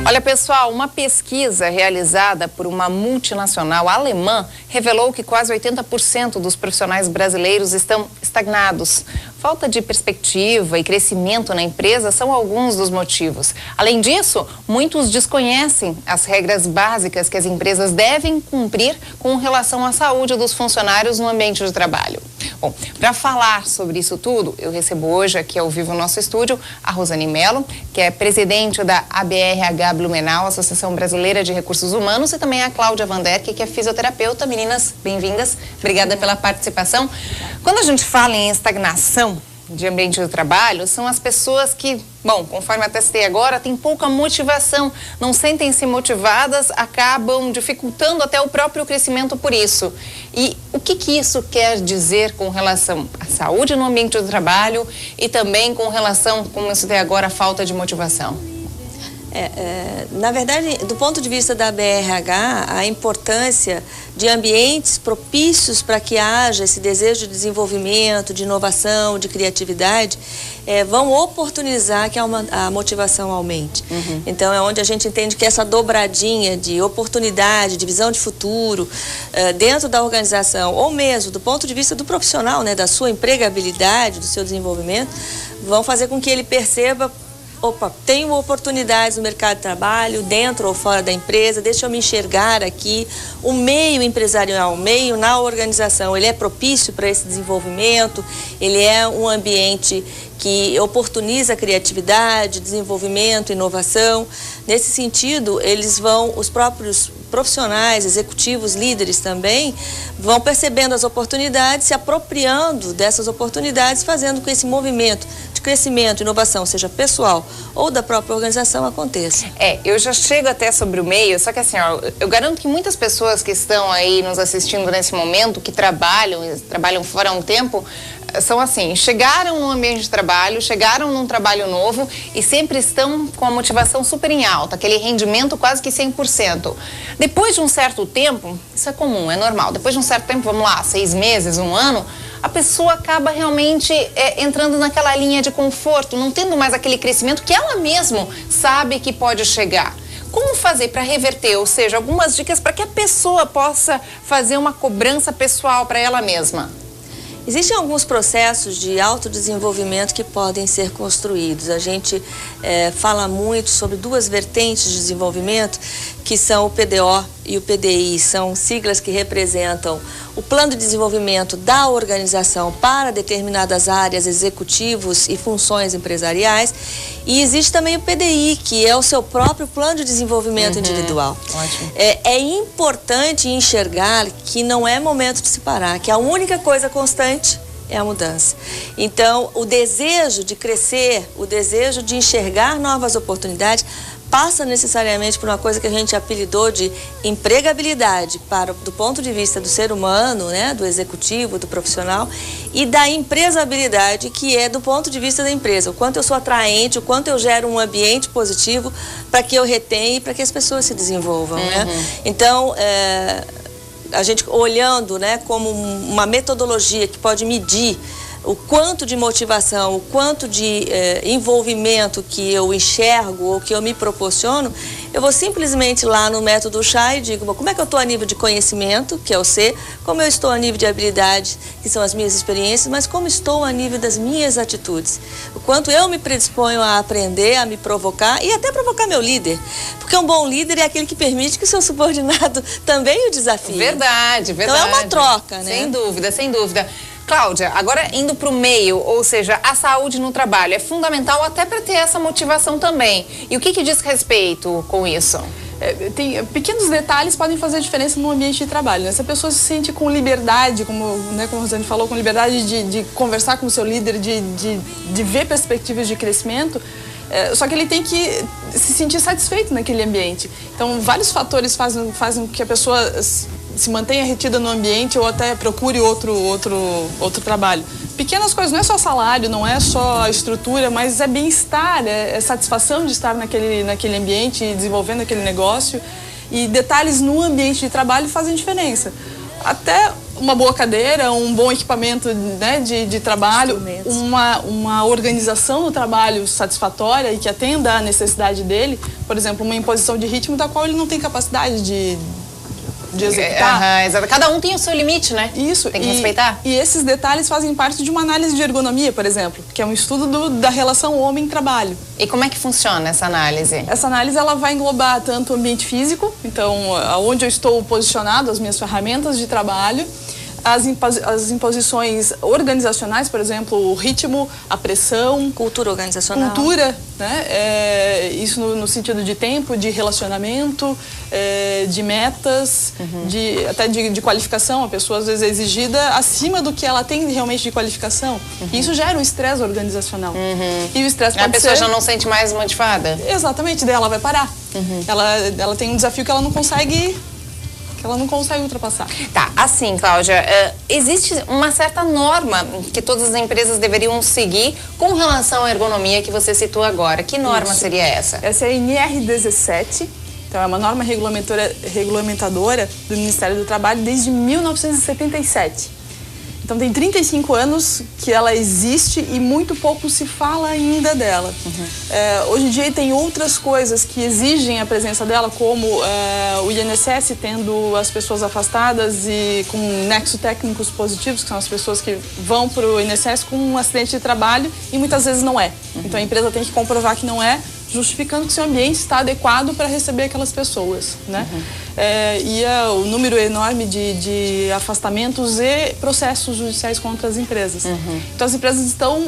Olha, pessoal, uma pesquisa realizada por uma multinacional alemã revelou que quase 80% dos profissionais brasileiros estão estagnados. Falta de perspectiva e crescimento na empresa são alguns dos motivos. Além disso, muitos desconhecem as regras básicas que as empresas devem cumprir com relação à saúde dos funcionários no ambiente de trabalho. Bom, para falar sobre isso tudo, eu recebo hoje aqui ao vivo no nosso estúdio a Rosane Mello, que é presidente da ABRH Blumenau, Associação Brasileira de Recursos Humanos, e também a Cláudia Vanderck, que é fisioterapeuta. Meninas, bem-vindas. Obrigada pela participação. Quando a gente fala em estagnação de ambiente de trabalho, são as pessoas que, bom, conforme atestei agora, têm pouca motivação, não sentem-se motivadas, acabam dificultando até o próprio crescimento por isso. E o que isso quer dizer com relação à saúde no ambiente de trabalho e também com relação, como eu citei agora, a falta de motivação? Na verdade, do ponto de vista da BRH, a importância de ambientes propícios para que haja esse desejo de desenvolvimento, de inovação, de criatividade, vão oportunizar que a motivação aumente. Então, é onde a gente entende que essa dobradinha de oportunidade, de visão de futuro, dentro da organização, ou mesmo do ponto de vista do profissional, né, da sua empregabilidade, do seu desenvolvimento, vão fazer com que ele perceba: opa, tenho oportunidades no mercado de trabalho, dentro ou fora da empresa, deixa eu me enxergar aqui. O meio empresarial, o meio na organização, ele é propício para esse desenvolvimento, ele é um ambiente que oportuniza a criatividade, desenvolvimento, inovação. Nesse sentido, os próprios profissionais, executivos, líderes também, vão percebendo as oportunidades, se apropriando dessas oportunidades, fazendo com que esse movimento de crescimento, inovação, seja pessoal ou da própria organização, aconteça. Eu já chego até sobre o meio, só que assim, ó, eu garanto que muitas pessoas que estão aí nos assistindo nesse momento, que trabalham fora há um tempo, são assim, chegaram no ambiente de trabalho, chegaram num trabalho novo e sempre estão com a motivação super em alta, aquele rendimento quase que 100%. Depois de um certo tempo, isso é comum, é normal, depois de um certo tempo, vamos lá, 6 meses, 1 ano, a pessoa acaba realmente entrando naquela linha de conforto, não tendo mais aquele crescimento que ela mesma sabe que pode chegar. Como fazer para reverter, ou seja, algumas dicas para que a pessoa possa fazer uma cobrança pessoal para ela mesma? Existem alguns processos de autodesenvolvimento que podem ser construídos. A gente fala muito sobre 2 vertentes de desenvolvimento, que são o PDO e o PDI. São siglas que representam o plano de desenvolvimento da organização para determinadas áreas, executivos e funções empresariais. E existe também o PDI, que é o seu próprio plano de desenvolvimento individual. Ótimo. É importante enxergar que não é momento de se parar, que a única coisa constante é a mudança. Então, o desejo de crescer, o desejo de enxergar novas oportunidades, passa necessariamente por uma coisa que a gente apelidou de empregabilidade do ponto de vista do ser humano, né, do executivo, do profissional, e da empresabilidade, que é do ponto de vista da empresa. O quanto eu sou atraente, o quanto eu gero um ambiente positivo para que eu retenha e para que as pessoas se desenvolvam, né? Então, a gente olhando, né, como uma metodologia que pode medir o quanto de motivação, o quanto de envolvimento que eu enxergo ou que eu me proporciono, eu vou simplesmente lá no método Chá e digo: como é que eu estou a nível de conhecimento, que é o C, como eu estou a nível de habilidade, que são as minhas experiências, mas como estou a nível das minhas atitudes. O quanto eu me predisponho a aprender, a me provocar e até provocar meu líder. Porque um bom líder é aquele que permite que o seu subordinado também o desafie. Verdade, verdade. Então é uma troca, né? Sem dúvida, sem dúvida. Cláudia, agora indo para o meio, ou seja, a saúde no trabalho, é fundamental até para ter essa motivação também. E o que diz respeito com isso? Pequenos detalhes podem fazer diferença no ambiente de trabalho, né? Se a pessoa se sente com liberdade, como a Rosane falou, com liberdade de conversar com o seu líder, de ver perspectivas de crescimento, só que ele tem que se sentir satisfeito naquele ambiente. Então, vários fatores fazem com que a pessoa se mantenha retida no ambiente ou até procure outro trabalho. Pequenas coisas, não é só salário, não é só a estrutura, mas é bem-estar, é satisfação de estar naquele ambiente, desenvolvendo aquele negócio. E detalhes no ambiente de trabalho fazem diferença. Até uma boa cadeira, um bom equipamento, né, de trabalho, uma organização no trabalho satisfatória e que atenda à necessidade dele. Por exemplo, uma imposição de ritmo da qual ele não tem capacidade de executar. Exato. Cada um tem o seu limite, né? Isso. Tem que respeitar. E esses detalhes fazem parte de uma análise de ergonomia, por exemplo, que é um estudo da relação homem-trabalho. E como é que funciona essa análise? Essa análise ela vai englobar tanto o ambiente físico, então onde eu estou posicionado, as minhas ferramentas de trabalho, as imposições organizacionais, por exemplo, o ritmo, a pressão. Cultura organizacional. Cultura, né? Isso no sentido de tempo, de relacionamento, de metas, até de qualificação. A pessoa às vezes é exigida acima do que ela tem realmente de qualificação. E isso gera um estresse organizacional. E o estresse pode a pessoa já não sente mais motivada? Exatamente, daí ela vai parar. Ela tem um desafio que ela não consegue ultrapassar. Tá, assim, Cláudia, existe uma certa norma que todas as empresas deveriam seguir com relação à ergonomia que você citou agora. Que norma seria essa? Essa é a NR17, então é uma norma regulamentadora do Ministério do Trabalho desde 1977. Então tem 35 anos que ela existe e muito pouco se fala ainda dela. Hoje em dia tem outras coisas que exigem a presença dela, como o INSS tendo as pessoas afastadas e com nexo técnicos positivos, que são as pessoas que vão para o INSS com um acidente de trabalho e muitas vezes não é. Então a empresa tem que comprovar que não é, justificando que seu ambiente está adequado para receber aquelas pessoas, né? O número enorme de afastamentos e processos judiciais contra as empresas. Então as empresas estão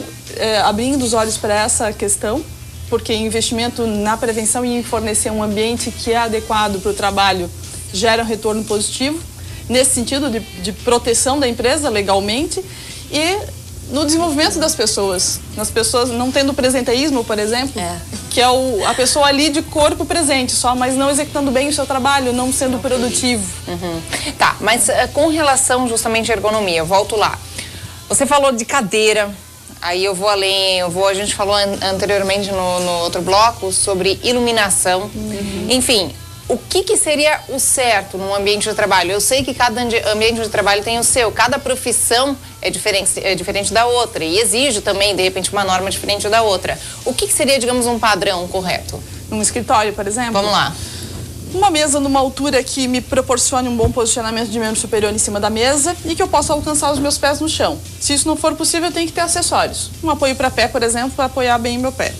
abrindo os olhos para essa questão, porque investimento na prevenção e em fornecer um ambiente que é adequado para o trabalho gera um retorno positivo, nesse sentido de proteção da empresa legalmente e no desenvolvimento das pessoas. Nas pessoas não tendo presenteísmo, por exemplo, que é a pessoa ali de corpo presente só, mas não executando bem o seu trabalho, não sendo produtivo. Tá, mas com relação justamente à ergonomia, eu volto lá. Você falou de cadeira, aí eu vou além, a gente falou anteriormente no outro bloco sobre iluminação, enfim. O que seria o certo num ambiente de trabalho? Eu sei que cada ambiente de trabalho tem o seu, cada profissão é diferente da outra e exige também, de repente, uma norma diferente da outra. O que seria, digamos, um padrão correto? Num escritório, por exemplo? Vamos lá. Uma mesa numa altura que me proporcione um bom posicionamento de membro superior em cima da mesa e que eu possa alcançar os meus pés no chão. Se isso não for possível, eu tenho que ter acessórios. Um apoio para pé, por exemplo, para apoiar bem meu pé.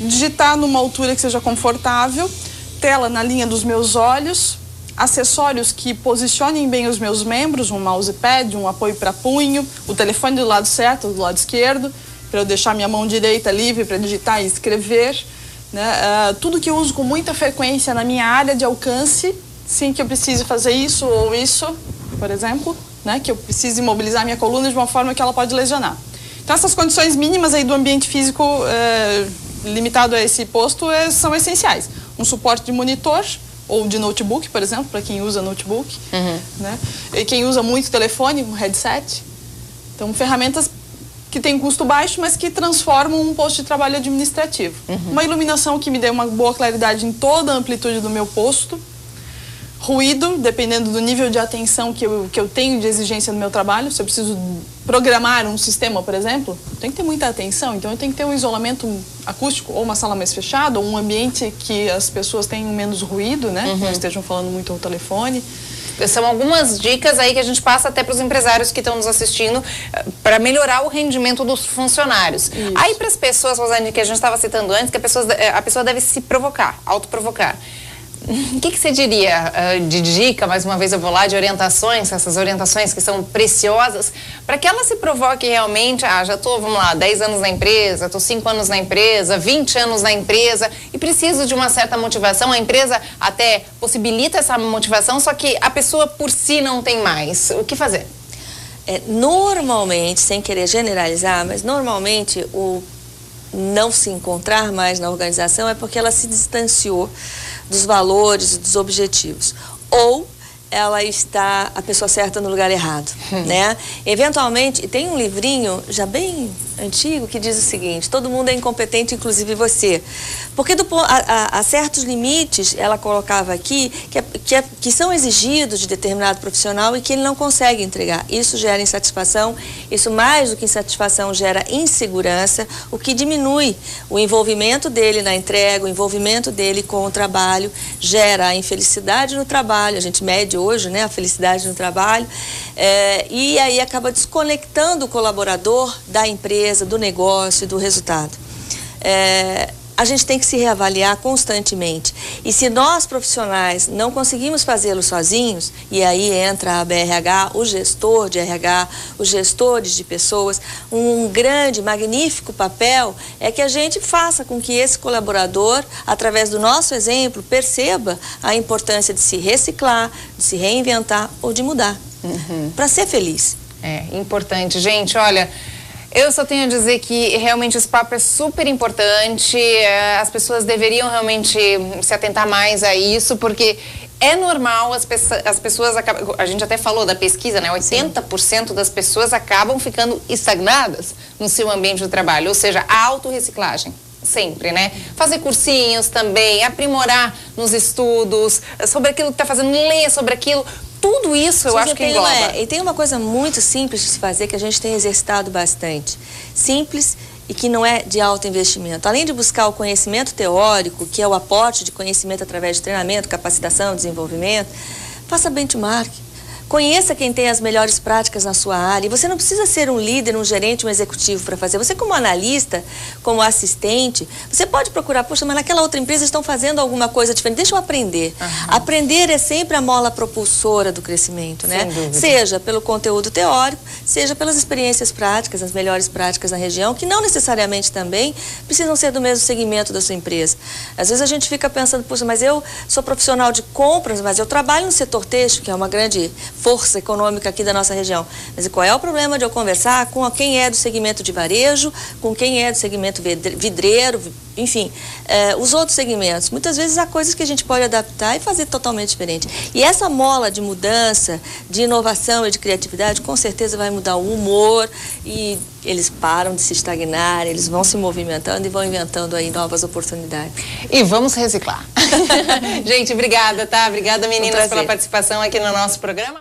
Digitar numa altura que seja confortável, tela na linha dos meus olhos, acessórios que posicionem bem os meus membros, um mousepad, um apoio para punho, o telefone do lado certo, do lado esquerdo, para eu deixar minha mão direita livre para digitar e escrever, né? Tudo que eu uso com muita frequência na minha área de alcance, sem que eu precise fazer isso ou isso, por exemplo, né? Que eu precise imobilizar minha coluna de uma forma que ela pode lesionar. Então essas condições mínimas aí do ambiente físico limitado a esse posto são essenciais. Um suporte de monitor ou de notebook, por exemplo, para quem usa notebook, né? E quem usa muito telefone, um headset. Então, ferramentas que têm custo baixo, mas que transformam um posto de trabalho administrativo. Uma iluminação que me dê uma boa claridade em toda a amplitude do meu posto. Ruído, dependendo do nível de atenção que eu tenho de exigência no meu trabalho. Se eu preciso programar um sistema, por exemplo, tem que ter muita atenção. Então, eu tenho que ter um isolamento acústico, ou uma sala mais fechada, ou um ambiente que as pessoas tenham menos ruído, né? Que não estejam falando muito ao telefone. São algumas dicas aí que a gente passa até para os empresários que estão nos assistindo para melhorar o rendimento dos funcionários. Isso. Aí para as pessoas, Rosane, que a gente estava citando antes, que a pessoa deve se provocar, autoprovocar. O que você diria de dica, mais uma vez eu vou lá, de orientações, essas orientações que são preciosas, para que ela se provoque realmente, já estou, vamos lá, 10 anos na empresa, estou 5 anos na empresa, 20 anos na empresa e preciso de uma certa motivação, a empresa até possibilita essa motivação, só que a pessoa por si não tem mais. O que fazer? Normalmente, sem querer generalizar, mas normalmente o não se encontrar mais na organização é porque ela se distanciou dos valores e dos objetivos. Ou ela está a pessoa certa no lugar errado, né? Eventualmente, tem um livrinho já bem antigo que diz o seguinte: todo mundo é incompetente, inclusive você. Porque há certos limites, ela colocava aqui, que são exigidos de determinado profissional e que ele não consegue entregar. Isso gera insatisfação, isso mais do que insatisfação gera insegurança, o que diminui o envolvimento dele na entrega, o envolvimento dele com o trabalho, gera a infelicidade no trabalho. A gente mede hoje, né, a felicidade no trabalho, e aí acaba desconectando o colaborador da empresa, do negócio, do resultado. A gente tem que se reavaliar constantemente. E se nós, profissionais, não conseguimos fazê-lo sozinhos, e aí entra a BRH, o gestor de RH, os gestores de pessoas, um grande, magnífico papel é que a gente faça com que esse colaborador, através do nosso exemplo, perceba a importância de se reciclar, de se reinventar ou de mudar, para ser feliz. É importante. Gente, olha, eu só tenho a dizer que realmente esse papo é super importante, as pessoas deveriam realmente se atentar mais a isso, porque é normal as pessoas acabam, a gente até falou da pesquisa, né? 80% das pessoas acabam ficando estagnadas no seu ambiente de trabalho, ou seja, a autorreciclagem. Sempre, né? Fazer cursinhos também, aprimorar nos estudos, sobre aquilo que está fazendo, ler sobre aquilo. Tudo isso eu acho que engloba. E tem uma coisa muito simples de se fazer que a gente tem exercitado bastante. Simples e que não é de alto investimento. Além de buscar o conhecimento teórico, que é o aporte de conhecimento através de treinamento, capacitação, desenvolvimento, faça benchmark. Conheça quem tem as melhores práticas na sua área. E você não precisa ser um líder, um gerente, um executivo para fazer. Você, como analista, como assistente, você pode procurar, poxa, mas naquela outra empresa estão fazendo alguma coisa diferente. Deixa eu aprender. Aprender é sempre a mola propulsora do crescimento, né? Seja pelo conteúdo teórico, seja pelas experiências práticas, as melhores práticas na região, que não necessariamente também precisam ser do mesmo segmento da sua empresa. Às vezes a gente fica pensando, poxa, mas eu sou profissional de compras, mas eu trabalho no setor têxtil, que é uma grande força econômica aqui da nossa região. Mas qual é o problema de eu conversar com quem é do segmento de varejo, com quem é do segmento vidreiro, enfim, os outros segmentos? Muitas vezes há coisas que a gente pode adaptar e fazer totalmente diferente. E essa mola de mudança, de inovação e de criatividade, com certeza vai mudar o humor e eles param de se estagnar, eles vão se movimentando e vão inventando aí novas oportunidades. E vamos reciclar. Gente, obrigada, tá? Obrigada, meninas, pela participação aqui no nosso programa.